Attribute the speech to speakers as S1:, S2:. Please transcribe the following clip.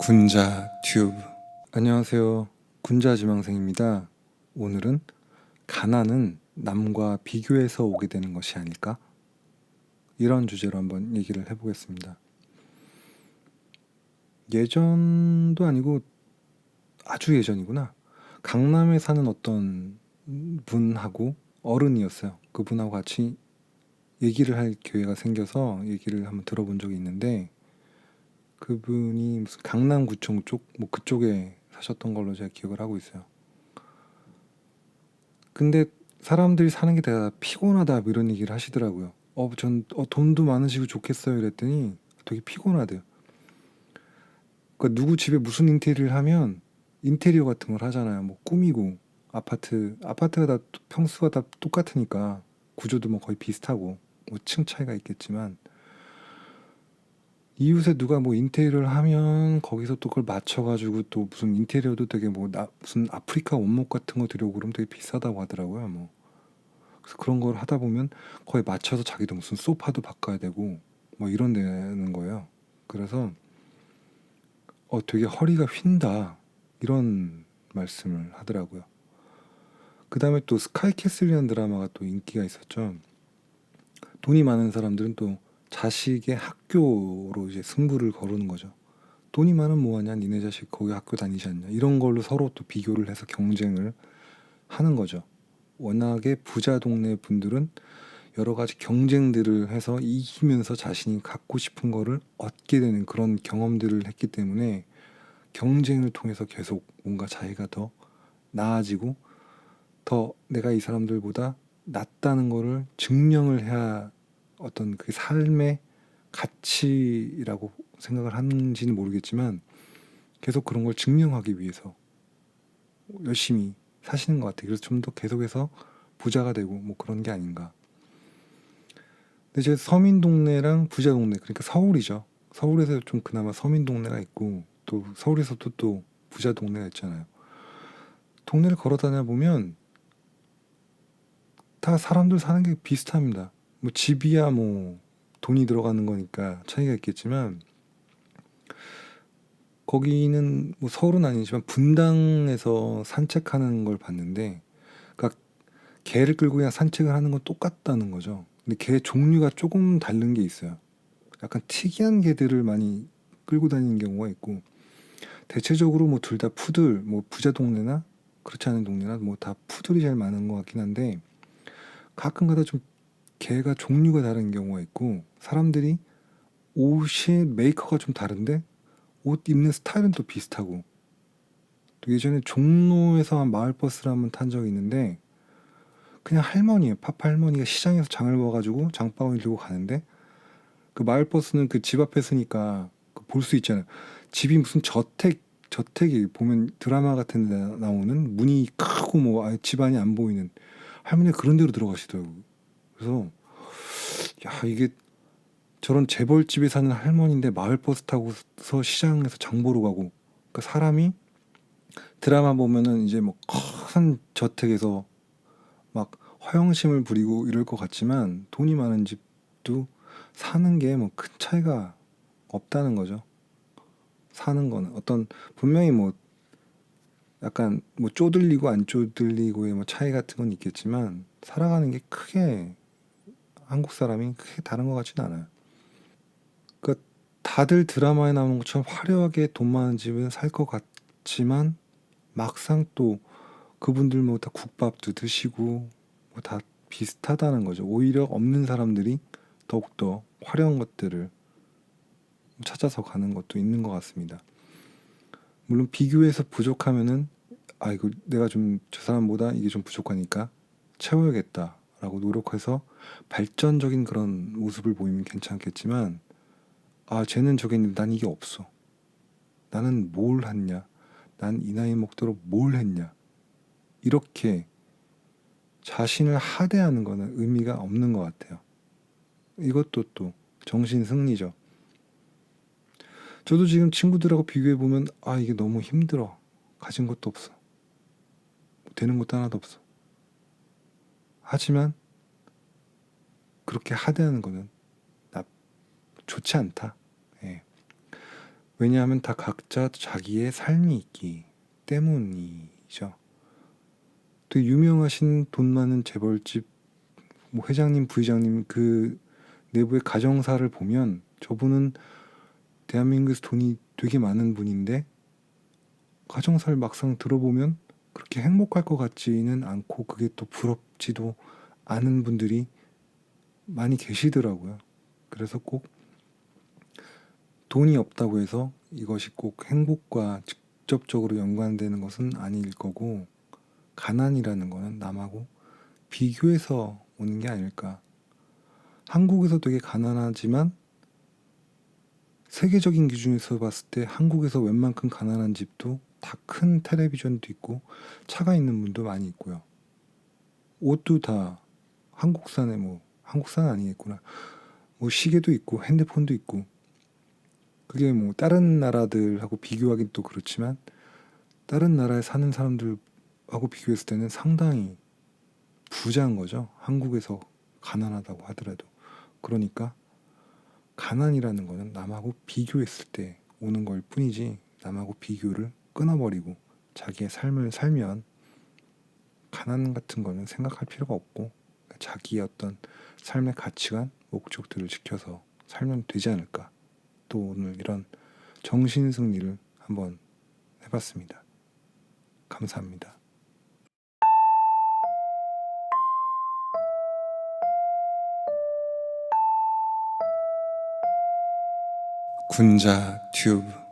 S1: 군자 튜브. 안녕하세요. 군자 지망생입니다. 오늘은 가난은 남과 비교해서 오게 되는 것이 아닐까? 이런 주제로 한번 얘기를 해보겠습니다. 예전도 아니고 아주 예전이구나. 강남에 사는 어떤 분하고 어른이었어요. 그분하고 같이 얘기를 할 기회가 생겨서 얘기를 한번 들어본 적이 있는데, 그분이 무슨 강남구청 쪽, 뭐 그쪽에 사셨던 걸로 제가 기억을 하고 있어요. 근데 사람들이 사는 게 다 피곤하다 뭐 이런 얘기를 하시더라고요. 돈도 많으시고 좋겠어요 이랬더니 되게 피곤하대요. 그러니까 누구 집에 무슨 인테리어를 하면 인테리어 같은 걸 하잖아요. 뭐 꾸미고 아파트가 다 평수가 다 똑같으니까 구조도 뭐 거의 비슷하고 뭐 층 차이가 있겠지만 이웃에 누가 뭐 인테리어를 하면 거기서 또 그걸 맞춰가지고 또 무슨 인테리어도 되게 무슨 아프리카 원목 같은 거 들여오고 그러면 되게 비싸다고 하더라고요. 뭐 그래서 그런 걸 하다 보면 거의 맞춰서 자기도 무슨 소파도 바꿔야 되고 뭐 이런 데는 거예요. 그래서 되게 허리가 휜다 이런 말씀을 하더라고요. 그 다음에 또 스카이캐슬이라는 드라마가 또 인기가 있었죠. 돈이 많은 사람들은 또 자식의 학교로 이제 승부를 거르는 거죠. 돈이 많으면 뭐하냐, 니네 자식 거기 학교 다니지 않냐, 이런 걸로 서로 또 비교를 해서 경쟁을 하는 거죠. 워낙에 부자 동네 분들은 여러 가지 경쟁들을 해서 이기면서 자신이 갖고 싶은 거를 얻게 되는 그런 경험들을 했기 때문에 경쟁을 통해서 계속 뭔가 자기가 더 나아지고 더 내가 이 사람들보다 낫다는 거를 증명을 해야 어떤 그 삶의 가치라고 생각을 하는지는 모르겠지만 계속 그런 걸 증명하기 위해서 열심히 사시는 것 같아요. 그래서 좀 더 계속해서 부자가 되고 뭐 그런 게 아닌가. 근데 이제 서민 동네랑 부자 동네, 그러니까 서울이죠. 서울에서 좀 그나마 서민 동네가 있고 또 서울에서도 또 부자 동네가 있잖아요. 동네를 걸어 다녀 보면 다 사람들 사는 게 비슷합니다. 뭐 집이야 뭐 돈이 들어가는 거니까 차이가 있겠지만 거기는 뭐 서울은 아니지만 분당에서 산책하는 걸 봤는데, 그러니까 개를 끌고 그냥 산책을 하는 건 똑같다는 거죠. 근데 개 종류가 조금 다른 게 있어요. 약간 특이한 개들을 많이 끌고 다니는 경우가 있고, 대체적으로 뭐 둘 다 푸들, 뭐 부자 동네나 그렇지 않은 동네나 뭐 다 푸들이 제일 많은 것 같긴 한데, 가끔가다 좀 개가 종류가 다른 경우가 있고, 사람들이 옷의 메이커가 좀 다른데 옷 입는 스타일은 또 비슷하고. 또 예전에 종로에서 한 마을버스를 한번 탄 적이 있는데, 그냥 할머니예요. 파파 할머니가 시장에서 장을 봐가지고 장바구니 들고 가는데, 그 마을버스는 그 집 앞에 서니까 볼 수 있잖아요. 집이 무슨 저택이 보면 드라마 같은 데 나오는 문이 크고 뭐 아예 집안이 안 보이는, 할머니가 그런 데로 들어가시더라고요. 그래서 야, 이게 저런 재벌집에 사는 할머니인데 마을버스 타고서 시장에서 장 보러 가고, 그 사람이 드라마 보면은 이제 뭐 큰 저택에서 막 허영심을 부리고 이럴 것 같지만 돈이 많은 집도 사는 게 뭐 큰 차이가 없다는 거죠. 사는 거는 어떤 분명히 뭐 약간 뭐 쪼들리고 안 쪼들리고의 뭐 차이 같은 건 있겠지만 살아가는 게 크게 한국 사람이 크게 다른 것 같지는 않아요. 그러니까 다들 드라마에 나오는 것처럼 화려하게 돈 많은 집은 살 것 같지만 막상 또 그분들 뭐 다 국밥도 드시고 뭐 다 비슷하다는 거죠. 오히려 없는 사람들이 더욱더 화려한 것들을 찾아서 가는 것도 있는 것 같습니다. 물론 비교해서 부족하면은 이거 내가 좀 저 사람보다 이게 좀 부족하니까 채워야겠다라고 노력해서 발전적인 그런 모습을 보이면 괜찮겠지만, 쟤는 저게 있는데 난 이게 없어. 나는 뭘 했냐? 난 이 나이 먹도록 뭘 했냐? 이렇게 자신을 하대하는 거는 의미가 없는 것 같아요. 이것도 또 정신 승리죠. 저도 지금 친구들하고 비교해 보면 이게 너무 힘들어. 가진 것도 없어. 되는 것도 하나도 없어. 하지만 그렇게 하대하는 거는 나 좋지 않다. 예. 왜냐하면 다 각자 자기의 삶이 있기 때문이죠. 또 유명하신 돈 많은 재벌집 뭐 회장님, 부회장님 그 내부의 가정사를 보면 저분은 대한민국에서 돈이 되게 많은 분인데 가정사를 막상 들어보면 그렇게 행복할 것 같지는 않고 그게 또 부럽지도 않은 분들이 많이 계시더라고요. 그래서 꼭 돈이 없다고 해서 이것이 꼭 행복과 직접적으로 연관되는 것은 아닐 거고, 가난이라는 거는 남하고 비교해서 오는 게 아닐까. 한국에서 되게 가난하지만 세계적인 기준에서 봤을 때 한국에서 웬만큼 가난한 집도 다 큰 텔레비전도 있고 차가 있는 분도 많이 있고요. 옷도 다 한국산에 뭐 한국산 아니겠구나. 뭐 시계도 있고 핸드폰도 있고 그게 뭐 다른 나라들하고 비교하긴 또 그렇지만 다른 나라에 사는 사람들하고 비교했을 때는 상당히 부자인 거죠. 한국에서 가난하다고 하더라도. 그러니까 가난이라는 거는 남하고 비교했을 때 오는 걸 뿐이지 남하고 비교를 끊어버리고 자기의 삶을 살면 가난 같은 거는 생각할 필요가 없고 자기의 어떤 삶의 가치관, 목적들을 지켜서 살면 되지 않을까. 또 오늘 이런 정신승리를 한번 해봤습니다. 감사합니다. 군자 튜브